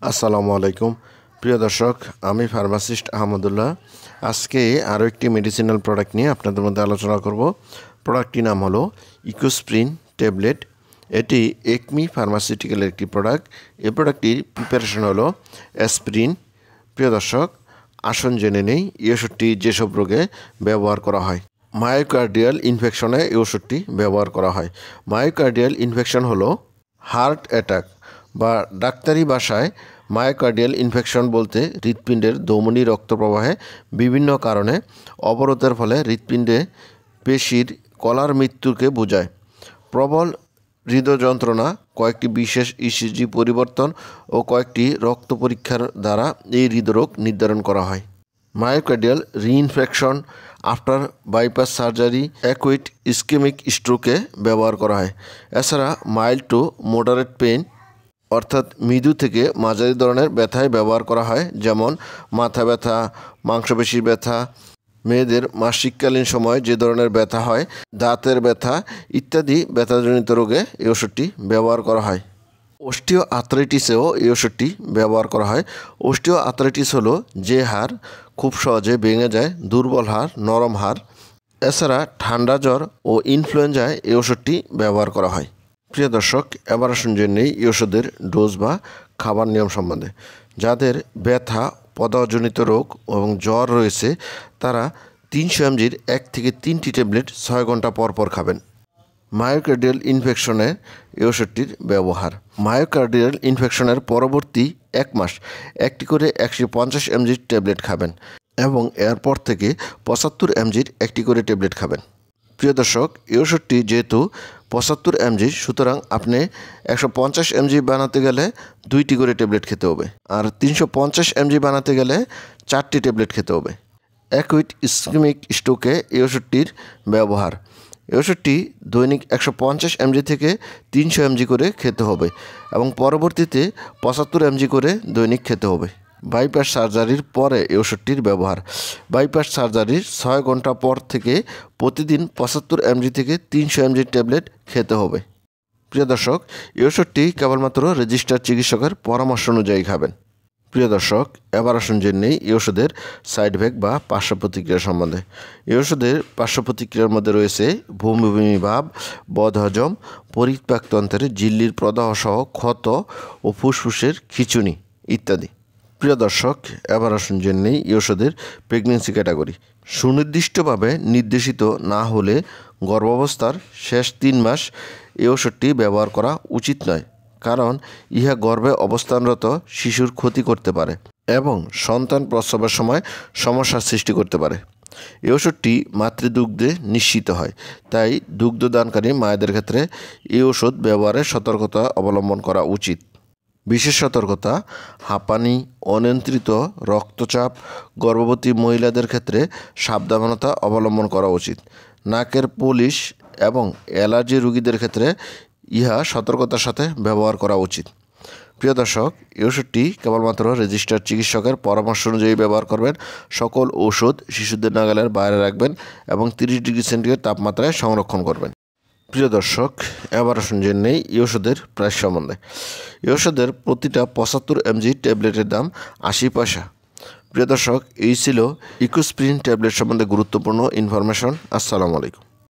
আসসালামু আলাইকুম প্রিয় দর্শক, আমি ফার্মাসিস্ট আহমদুল্লাহ। আজকে আরও একটি মেডিসিনাল প্রোডাক্ট নিয়ে আপনাদের মধ্যে আলোচনা করব। প্রোডাক্টটির নাম হলো ইকোস্প্রিন ট্যাবলেট। এটি একমি ফার্মাসিউটিক্যালের একটি প্রোডাক্ট। এই প্রোডাক্টটির প্রিপারেশন হলো অ্যাসপিরিন। প্রিয় দর্শক, আসুন জেনে নেই এই ওষুধটি যেসব রোগে ব্যবহার করা হয়। মায়োকার্ডিয়াল ইনফেকশনে এই ওষুধটি ব্যবহার করা হয়। মায়োকার্ডিয়াল ইনফেকশন হলো হার্ট অ্যাটাক বা ডাক্তারি ভাষায় মায়োকার্ডিয়াল ইনফেকশন বলতে হৃৎপিণ্ডের ধমনী রক্ত প্রবাহে বিভিন্ন কারণে অবরোধের ফলে হৃৎপিণ্ডে পেশির কলার মৃত্যুকে বোঝায়। প্রবল হৃদয় যন্ত্রণা, কয়েকটি বিশেষ ইসিজি পরিবর্তন ও কয়েকটি রক্ত পরীক্ষার দ্বারা এই হৃদরোগ নির্ধারণ করা হয়। Myocardial reinfection after bypass surgery acute ischemic স্ট্রোকে ব্যবহার করা হয়। এছাড়া মাইল্ড টু মডারেট পেইন অর্থাৎ মৃদু থেকে মাঝারি ধরনের ব্যথায় ব্যবহার করা হয়, যেমন মাথা ব্যথা, মাংসপেশির ব্যথা, মেয়েদের মাসিককালীন সময় যে ধরনের ব্যথা হয়, দাঁতের ব্যথা ইত্যাদি ব্যথাজনিত রোগে এই ওষুধটি ব্যবহার করা হয়। অস্টিও আর্থ্রাইটিসেও এই ওষুধটি ব্যবহার করা হয়। অস্টিও আর্থ্রাইটিস হলো যে হাড় খুব সহজে ভেঙে যায়, দুর্বল হাড়, নরম হাড়। এছাড়া ঠান্ডা জ্বর ও ইনফ্লুয়েঞ্জায় এই ওষুধটি ব্যবহার করা হয়। প্রিয় দর্শক, এবার আসুন জেনে নেই এই ওষুধের ডোজ বা খাবার নিয়ম সম্বন্ধে। যাদের ব্যথা, পদাজনিত রোগ এবং জ্বর রয়েছে তারা 300 mgর 1 থেকে 3টি ট্যাবলেট 6 ঘন্টা পর পর খাবেন। মায়োকার্ডিয়াল ইনফেকশনে এই ওষুধটির ব্যবহার। মায়োকার্ডিয়াল ইনফেকশনের পরবর্তী 1 মাস একটি করে 150 mgর ট্যাবলেট খাবেন এবং এরপর থেকে 75 mgর একটি করে ট্যাবলেট খাবেন। প্রিয় দর্শক, এই ওষুধটি যেহেতু 75 mg, সুতরাং আপনি 150 mg বানাতে গেলে 2টি করে ট্যাবলেট খেতে হবে, আর 350 mg বানাতে গেলে 4টি ট্যাবলেট খেতে হবে। অ্যাকুইট ইসকেমিক স্ট্রোকে এই ওষুধটির ব্যবহার। এই ওষুধটি দৈনিক 150 mg থেকে 300 mg করে খেতে হবে এবং পরবর্তীতে 75 mg করে দৈনিক খেতে হবে। বাইপাস সার্জারির পরে এই ওষুধটির ব্যবহার। বাইপাস সার্জারির 6 ঘন্টা পর থেকে প্রতিদিন 75 mg থেকে 300 mg ট্যাবলেট খেতে হবে। প্রিয় দর্শক, এই ওষুধটি কেবলমাত্র রেজিস্টার্ড চিকিৎসকের পরামর্শ অনুযায়ী খাবেন। প্রিয় দর্শক, এবার আসুন জেনে নেই এই ওষুধের সাইড এফেক্ট বা পার্শ্ব প্রতিক্রিয়া সম্বন্ধে। এই ওষুধের পার্শ্ব প্রতিক্রিয়ার মধ্যে রয়েছে বমি বমি ভাব, বদহজম, পরিপাকতন্ত্রের ঝিল্লির প্রদাহ সহ ক্ষত ও ফুসফুসের খিঁচুনি ইত্যাদি। প্রিয় দর্শক, এবার আসুন জেনে নেই এই ওষুধের প্রেগনেন্সি ক্যাটাগরি। সুনির্দিষ্টভাবে নির্দেশিত না হলে গর্ভাবস্থার শেষ 3 মাস এই ওষুধটি ব্যবহার করা উচিত নয়, কারণ ইহা গর্ভে অবস্থানরত শিশুর ক্ষতি করতে পারে এবং সন্তান প্রসবের সময় সমস্যার সৃষ্টি করতে পারে। এই ওষুধটি মাতৃদুগ্ধে নিশ্চিত হয়, তাই দুগ্ধদানকারী মায়েদের ক্ষেত্রে এই ওষুধ ব্যবহারে সতর্কতা অবলম্বন করা উচিত। বিশেষ সতর্কতা: হাঁপানি, অনিয়ন্ত্রিত রক্তচাপ, গর্ভবতী মহিলাদের ক্ষেত্রে সাবধানতা অবলম্বন করা উচিত। নাকের পলিশ এবং অ্যালার্জি রোগীদের ক্ষেত্রে ইহা সতর্কতার সাথে ব্যবহার করা উচিত। প্রিয় দর্শক, এই ওষুধটি কেবলমাত্র রেজিস্টার্ড চিকিৎসকের পরামর্শ অনুযায়ী ব্যবহার করবেন। সকল ওষুধ শিশুদের নাগালের বাইরে রাখবেন এবং 30 ডিগ্রি সেন্টিগ্রেড তাপমাত্রায় সংরক্ষণ করবেন। প্রিয় দর্শক, এবার আসুন জেনে নেই এই ওষুধের প্রাইস সম্বন্ধে। এই ওষুধের প্রতিটা 75 mg ট্যাবলেটের দাম 80 পয়সা। প্রিয় দর্শক, এই ছিল ইকোস্প্রিন ট্যাবলেট সম্বন্ধে গুরুত্বপূর্ণ ইনফরমেশন। আসসালামু আলাইকুম।